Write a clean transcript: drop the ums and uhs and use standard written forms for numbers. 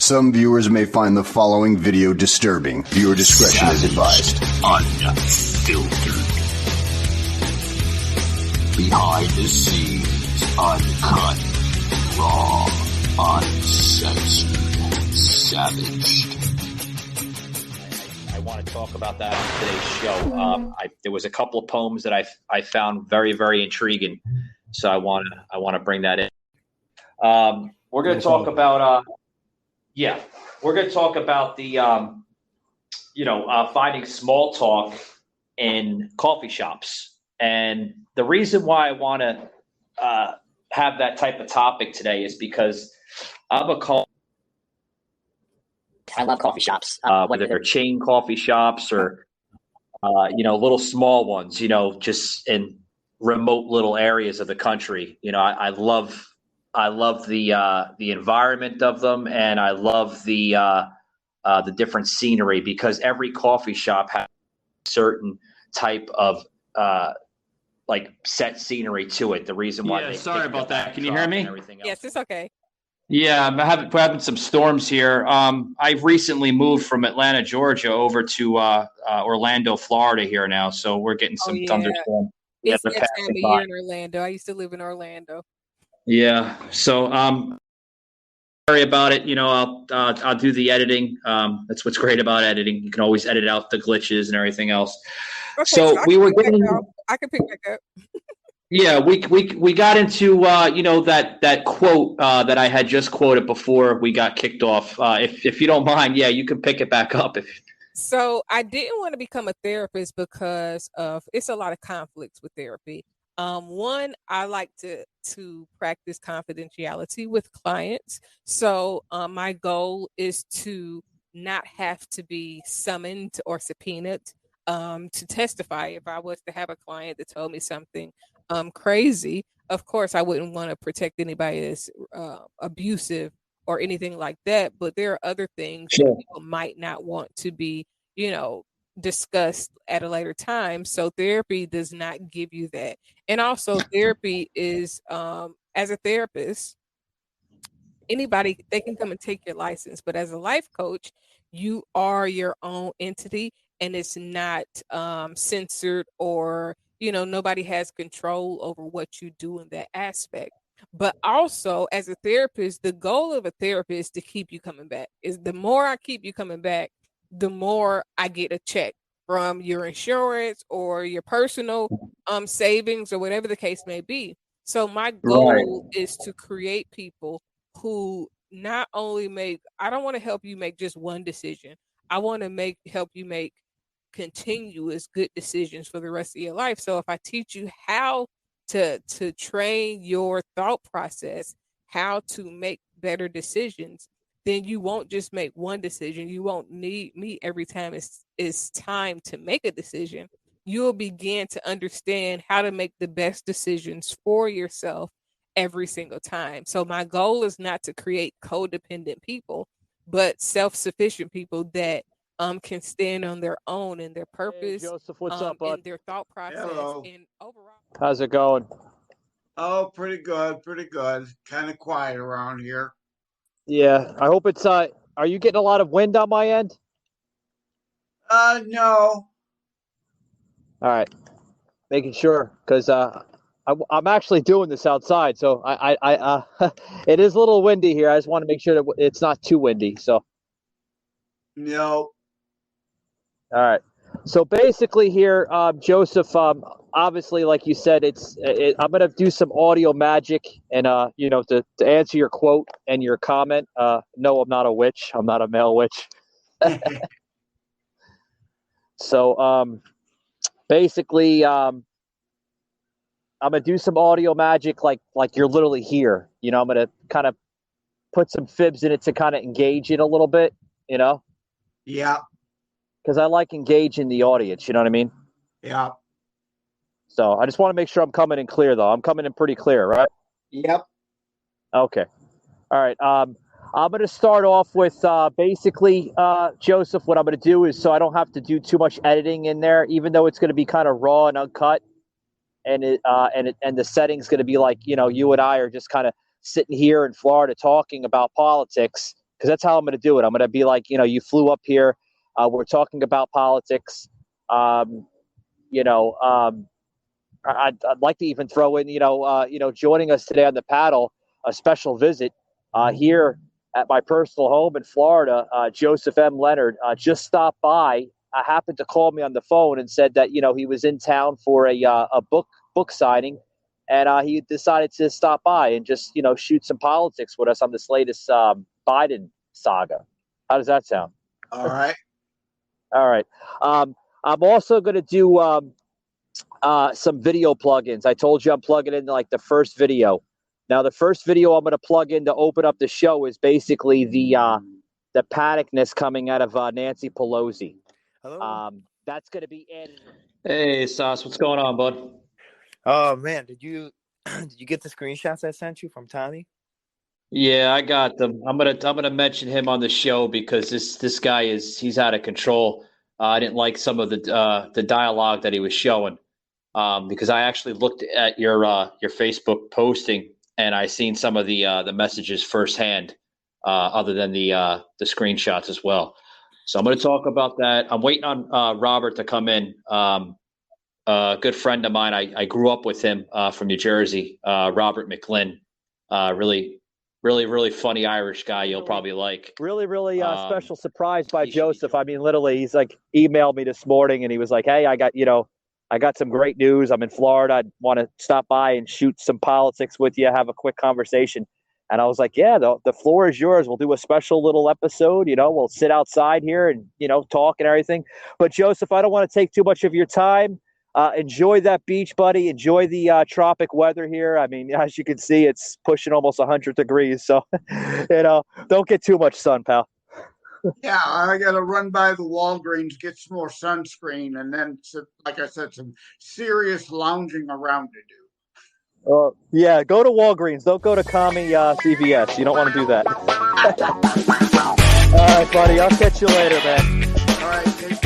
Some viewers may find the following video disturbing. Viewer discretion is advised. Unfiltered. Behind the scenes, uncut, raw, uncensored, savaged. I want to talk about that on today's show. There was a couple of poems that I found very, very intriguing, so I want to bring that in. We're going to talk about we're going to talk about the finding small talk in coffee shops, and the reason why I want to have that type of topic today is because I love coffee shops, whether they're chain coffee shops or little small ones, just in remote little areas of the country. I love the environment of them, and I love the different scenery, because every coffee shop has a certain type of set scenery to it. The reason why. Yeah, sorry about that. Can you hear me? Yes, it's okay. Yeah, we're having some storms here. I've recently moved from Atlanta, Georgia, over to Orlando, Florida here now, so we're getting some thunderstorm. It's that time of year in Orlando. I used to live in Orlando. Yeah, so sorry about it. I'll do the editing. That's what's great about editing. You can always edit out the glitches and everything else. Okay, so we were getting. I can pick back up. Yeah, we got into that quote that I had just quoted before we got kicked off. If you don't mind, you can pick it back up. So I didn't want to become a therapist because it's a lot of conflicts with therapy. One, I like to practice confidentiality with clients. So my goal is to not have to be summoned or subpoenaed to testify. If I was to have a client that told me something crazy, of course I wouldn't want to protect anybody that's abusive or anything like that. But there are other things that people might not want to be, discussed at a later time. So therapy does not give you that. And also therapy is, as a therapist, anybody, they can come and take your license, but as a life coach, you are your own entity, and it's not censored, or, nobody has control over what you do in that aspect. But also as a therapist, the goal of a therapist is to keep you coming back. Is the more I keep you coming back, the more I get a check from your insurance or your personal savings or whatever the case may be. So my goal is to create people who not only I don't want to help you make just one decision. I want to help you make continuous good decisions for the rest of your life. So if I teach you how to train your thought process, how to make better decisions, then you won't just make one decision. You won't need me every time it's time to make a decision. You'll begin to understand how to make the best decisions for yourself every single time. So my goal is not to create codependent people, but self-sufficient people that can stand on their own and their purpose. Hey, Joseph, what's up, bud? And their thought process. Hello. And overall. How's it going? Oh, pretty good, pretty good. Kind of quiet around here. Yeah, I hope it's are you getting a lot of wind on my end? No. All right. Making sure, because I'm actually doing this outside, so I it is a little windy here. I just want to make sure that it's not too windy. So No. all right. So basically here, Joseph, obviously, like you said, I'm going to do some audio magic, and to answer your quote and your comment. No, I'm not a witch. I'm not a male witch. So basically, I'm going to do some audio magic, like you're literally here. I'm going to kind of put some fibs in it to kind of engage it a little bit. Yeah. Because I like engaging the audience. You know what I mean? Yeah. So I just want to make sure I'm coming in clear, though. I'm coming in pretty clear, right? Yep. Okay. All right. I'm going to start off with basically, Joseph, what I'm going to do is, so I don't have to do too much editing in there, even though it's going to be kind of raw and uncut, and the setting's going to be like, you and I are just kind of sitting here in Florida talking about politics. because that's how I'm going to do it. I'm going to be like, you flew up here. We're talking about politics. I'd like to even throw in, joining us today on the paddle, a special visit here at my personal home in Florida. Joseph M. Leonard just stopped by. Happened to call me on the phone and said that he was in town for a book signing, and he decided to stop by and just shoot some politics with us on this latest Biden saga. How does that sound? All right. All right. I'm also going to do some video plugins. I told you I'm plugging in like the first video. Now, the first video I'm going to plug in to open up the show is basically the panicness coming out of Nancy Pelosi. Hello. That's going to be in. Hey, Sauce, what's going on, bud? Oh man, did you get the screenshots I sent you from Tommy? Yeah, I got them. I'm gonna mention him on the show because this guy he's out of control. I didn't like some of the dialogue that he was showing because I actually looked at your Facebook posting and I seen some of the messages firsthand, other than the screenshots as well. So I'm going to talk about that. I'm waiting on Robert to come in. A good friend of mine. I grew up with him from New Jersey. Robert McLinn, really funny Irish guy. You'll probably like. Really special surprise by Joseph. I mean, literally, he's like emailed me this morning and he was like, "Hey, I got some great news. I'm in Florida. I want to stop by and shoot some politics with you, have a quick conversation." And I was like, yeah, the floor is yours. We'll do a special little episode. We'll sit outside here and, talk and everything. But, Joseph, I don't want to take too much of your time. Enjoy that beach, buddy. Enjoy the tropic weather here. I mean, as you can see, it's pushing almost 100 degrees. So, don't get too much sun, pal. Yeah, I got to run by the Walgreens, get some more sunscreen, and then, like I said, some serious lounging around to do. Yeah, go to Walgreens. Don't go to Commie CVS. You don't want to do that. All right, buddy. I'll catch you later, man. All right, take care.